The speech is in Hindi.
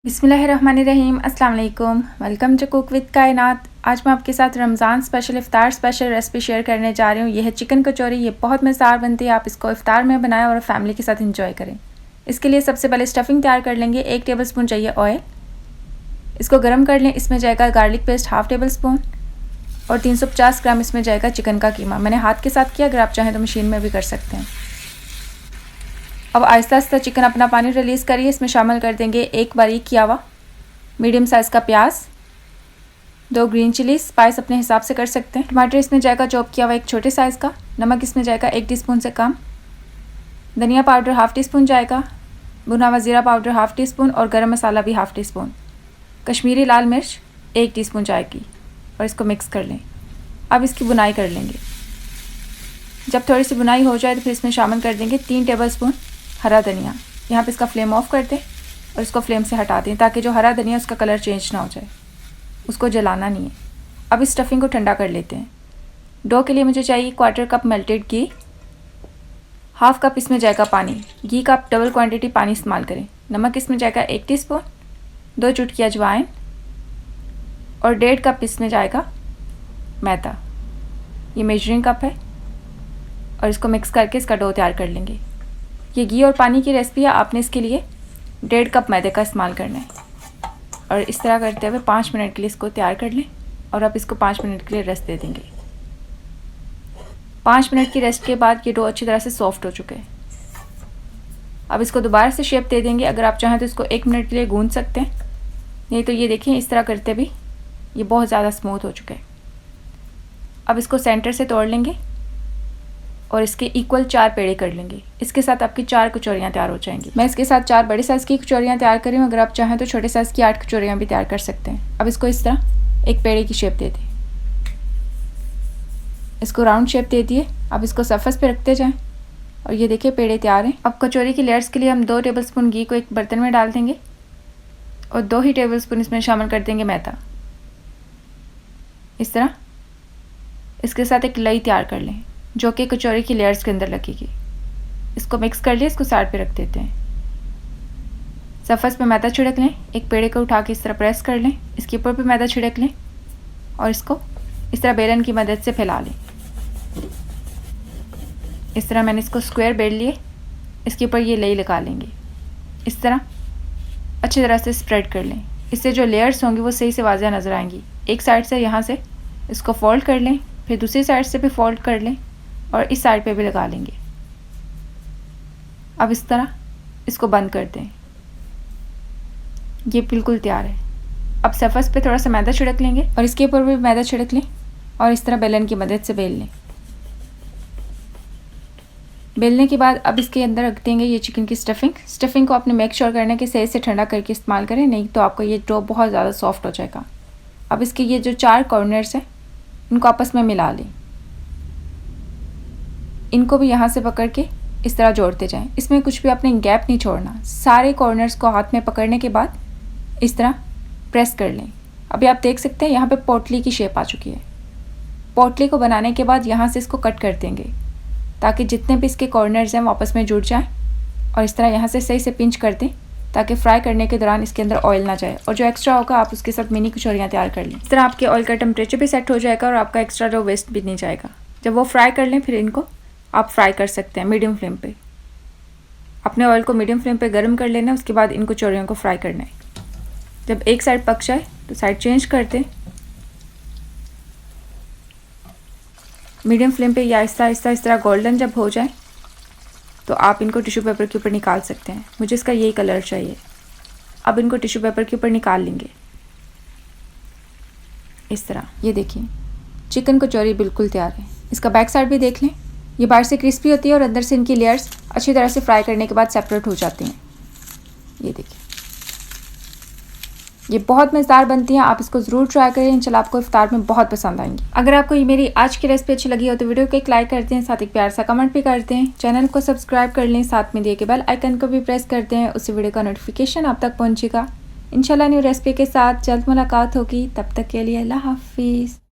बिस्मिल्लाहिर्रहमानिर्रहीम, अस्सलाम वालेकुम। वेलकम टू कुक विद कायनात। आज मैं आपके साथ Ramzan special iftar special recipe share करने जा रही हूँ। यह है चिकन कचौरी। ये बहुत मज़ेदार बनती है। आप इसको इफ़्तार में बनाएं और फैमिली के साथ इंजॉय करें। इसके लिए सबसे पहले स्टफ़िंग तैयार कर लेंगे। 1 टेबलस्पून चाहिए ऑयल। इसको गर्म कर लें। इसमें जाएगा garlic paste half table spoon और 350 ग्राम इसमें जाएगा चिकन का कीमा। मैंने हाथ के साथ किया, अगर आप चाहें तो मशीन में भी कर सकते हैं। अब आहिस्ता आहिस्ता चिकन अपना पानी रिलीज़ करिए। इसमें शामिल कर देंगे 1 बारीक किया हुआ मीडियम साइज़ का प्याज, 2 ग्रीन चिलीज, स्पाइस अपने हिसाब से कर सकते हैं। टमाटर इसमें जाएगा चॉप किया हुआ 1 छोटे साइज़ का। नमक इसमें जाएगा 1 टीस्पून से कम। धनिया पाउडर हाफ़ टी स्पून जाएगा। भुना हुआ ज़ीरा पाउडर हाफ़ टी स्पून और गरम मसाला भी हाफ़ टी स्पून। कश्मीरी लाल मिर्च 1 टीस्पून जाएगी और इसको मिक्स कर लें। अब इसकी बुनाई कर लेंगे। जब थोड़ी सी बुनाई हो जाए तो फिर इसमें शामिल कर देंगे 3 टेबल स्पून हरा धनिया। यहाँ पे इसका फ्लेम ऑफ कर दें और इसको फ्लेम से हटा दें ताकि जो हरा धनिया उसका कलर चेंज ना हो जाए, उसको जलाना नहीं है। अब इस स्टफ़िंग को ठंडा कर लेते हैं। डो के लिए मुझे चाहिए 1/4 कप मेल्टेड घी, हाफ़ कप इसमें जाएगा पानी। घी का आप डबल क्वांटिटी पानी इस्तेमाल करें। नमक इसमें जाएगा 1 टीस्पून, 2 चुटकी अजवाइन और 1.5 कप इसमें जाएगा मैदा। ये मेजरिंग कप है और इसको मिक्स करके इसका डो तैयार कर लेंगे। ये घी और पानी की रेसिपी है। आपने इसके लिए 1.5 कप मैदे का इस्तेमाल करना है और इस तरह करते हुए 5 मिनट के लिए इसको तैयार कर लें और अब इसको 5 मिनट के लिए रेस्ट दे देंगे। 5 मिनट की रेस्ट के बाद ये डो अच्छी तरह से सॉफ्ट हो चुके हैं। अब इसको दोबारा से शेप दे देंगे। अगर आप चाहें तो इसको 1 मिनट के लिए गूंद सकते हैं, नहीं तो ये देखिए इस तरह करते भी ये बहुत ज़्यादा स्मूथ हो चुका है। अब इसको सेंटर से तोड़ लेंगे और इसके इक्वल 4 पेड़े कर लेंगे। इसके साथ आपकी 4 कचौरियाँ तैयार हो जाएंगी। मैं इसके साथ 4 बड़े साइज़ की कचौरियाँ तैयार करी हूँ। अगर आप चाहें तो छोटे साइज़ की 8 कचौरियाँ भी तैयार कर सकते हैं। अब इसको इस तरह एक पेड़े की शेप दे दें। इसको राउंड शेप दे दिए। अब इसको सरफेस पे रखते जाएं और ये देखिए पेड़े तैयार हैं। अब कचौरी की लेयर्स के लिए हम 2 टेबल स्पून घी को एक बर्तन में डाल देंगे और 2 ही टेबल स्पून इसमें शामिल कर देंगे मैदा। इस तरह इसके साथ एक लई तैयार कर लें जो कि कचौरी की लेयर्स के अंदर लगेगी। इसको मिक्स कर लिए, इसको साइड पे रख देते हैं। सरफेस पे मैदा छिड़क लें। एक पेड़े को उठा के इस तरह प्रेस कर लें, इसके ऊपर भी मैदा छिड़क लें और इसको इस तरह बेलन की मदद से फैला लें। इस तरह मैंने इसको स्क्वायर बेल लिए, इसके ऊपर ये लई लगा लेंगे। इस तरह अच्छी तरह से स्प्रेड कर लें। इससे जो लेयर्स होंगी वो सही से वाज़ेह नज़र आएंगी। एक साइड से यहाँ से इसको फोल्ड कर लें, फिर दूसरी साइड से भी फोल्ड कर लें और इस साइड पे भी लगा लेंगे। अब इस तरह इसको बंद कर दें। ये बिल्कुल तैयार है। अब सरफेस पे थोड़ा सा मैदा छिड़क लेंगे और इसके ऊपर भी मैदा छिड़क लें और इस तरह बेलन की मदद से बेल लें। बेलने के बाद अब इसके अंदर रख देंगे ये चिकन की स्टफिंग को आपने मेक श्योर करना कि सही से ठंडा करके इस्तेमाल करें, नहीं तो आपका ये डो बहुत ज़्यादा सॉफ्ट हो जाएगा। अब इसके ये जो 4 कॉर्नर्स हैं इनको आपस में मिला लें। इनको भी यहाँ से पकड़ के इस तरह जोड़ते जाएं। इसमें कुछ भी आपने गैप नहीं छोड़ना। सारे कॉर्नर्स को हाथ में पकड़ने के बाद इस तरह प्रेस कर लें। अभी आप देख सकते हैं यहाँ पे पोटली की शेप आ चुकी है। पोटली को बनाने के बाद यहाँ से इसको कट कर देंगे ताकि जितने भी इसके कॉर्नर्स हैं वो आपस में जुड़ जाएं और इस तरह यहाँ से सही से पिंच कर दें ताकि फ्राई करने के दौरान इसके अंदर ऑयल ना जाए और जो एक्स्ट्रा होगा आप उसके साथ मिनी कचौरियाँ तैयार कर लें। इस तरह आपके ऑयल का टेम्परेचर भी सेट हो जाएगा और आपका एक्स्ट्रा जो वेस्ट भी नहीं जाएगा। जब वो फ्राई कर लें फिर इनको आप फ्राई कर सकते हैं मीडियम फ्लेम पे। अपने ऑयल को मीडियम फ्लेम पे गर्म कर लेना है। उसके बाद इन कचौरियों को फ्राई करना है। जब एक साइड पक जाए तो साइड चेंज कर दें। मीडियम फ्लेम पे या आहिस्ता आहिस्ता इस तरह गोल्डन जब हो जाए तो आप इनको टिश्यू पेपर के ऊपर निकाल सकते हैं। मुझे इसका यही कलर चाहिए। अब इनको टिश्यू पेपर के ऊपर निकाल लेंगे इस तरह। ये देखिए चिकन कचौरी बिल्कुल तैयार है। इसका बैक साइड भी देख लें। ये बाहर से क्रिस्पी होती है और अंदर से इनकी लेयर्स अच्छी तरह से फ्राई करने के बाद सेपरेट हो जाती हैं। ये देखिए ये बहुत मज़ेदार बनती हैं। आप इसको ज़रूर ट्राई करें। इंशाल्लाह आपको इफ्तार में बहुत पसंद आएंगी। अगर आपको ये मेरी आज की रेसिपी अच्छी लगी हो तो वीडियो को एक लाइक करते हैं, साथ एक प्यार सा कमेंट भी करते हैं। चैनल को सब्सक्राइब कर लें, साथ में दिए के बेल आइकन को भी प्रेस करते हैं। उससे वीडियो का नोटिफिकेशन आप तक पहुँचेगा। इंशाल्लाह न्यू रेसिपी के साथ जल्द मुलाकात होगी। तब तक के लिए अल्लाह हाफिज़।